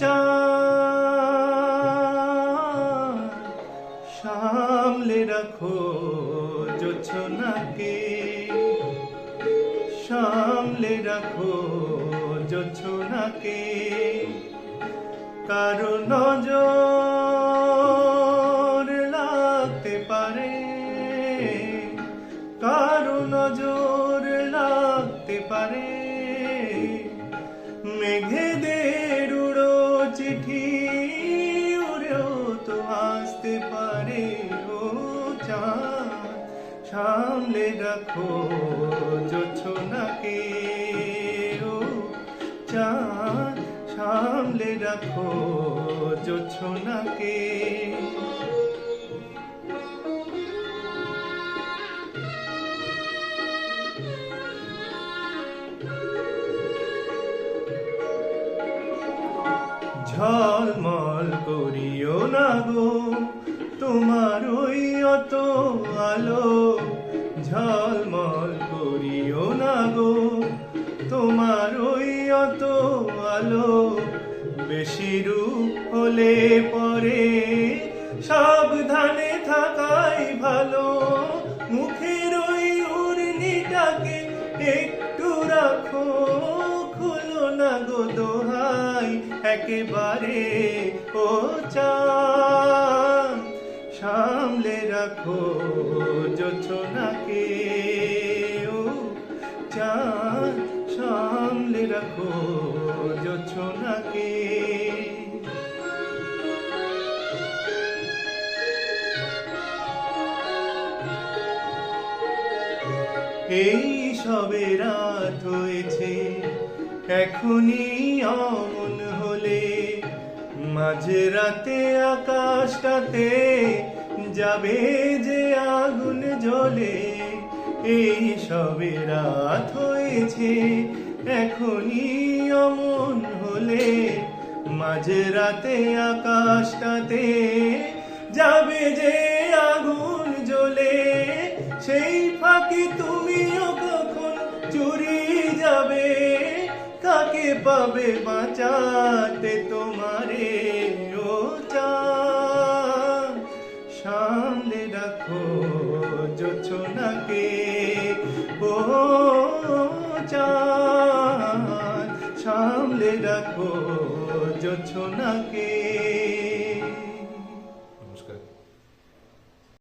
চাঁদ সামলে রাখো জোছনাকে, সামলে রাখো জোছনাকে। কারো নজর লাগতে পারে, কারো নজর লাগতে পারে। মেঘেদের উড়ো চিঠি উড়েও তো আসতে পারে। ও চাঁদ সামলে রাখো জোছনাকে, ও চাঁদ সামলে রাখো জোছনাকে। ঝলমল করিও না গো তোমার ওই অত আলো, ঝলমল করিও না গো তোমার ওই অত আলো। বেশি রূপ হলে পরে সাবধানে থাকাই ভালো। মুখের ওই উর্নিটাকে একটু রাখো, খুলো না গো দোহাই একেবারে। ও চাঁদ সামলে রাখো জোছনাকে, ও চাঁদ সামলে রাখো জোছনাকে। এই সবে রাত হয়েছে এখনই অমন হলে, মাঝে রাতে আকাশটাতে যাবে যে আগুন জ্বলে। এই সবে রাত হয়েছে এখনই অমন হলে, মাঝে রাতে আকাশটাতে যাবে যে আগুন জ্বলে। সেই ফাঁকে তুমিও কখন চুরি যাবে, কাকে পাবে বাঁচাতে তোমারে। ও চাঁদ সামলে রাখো জোছনাকে, ও চাঁদ সামলে রাখো জোছনাকে।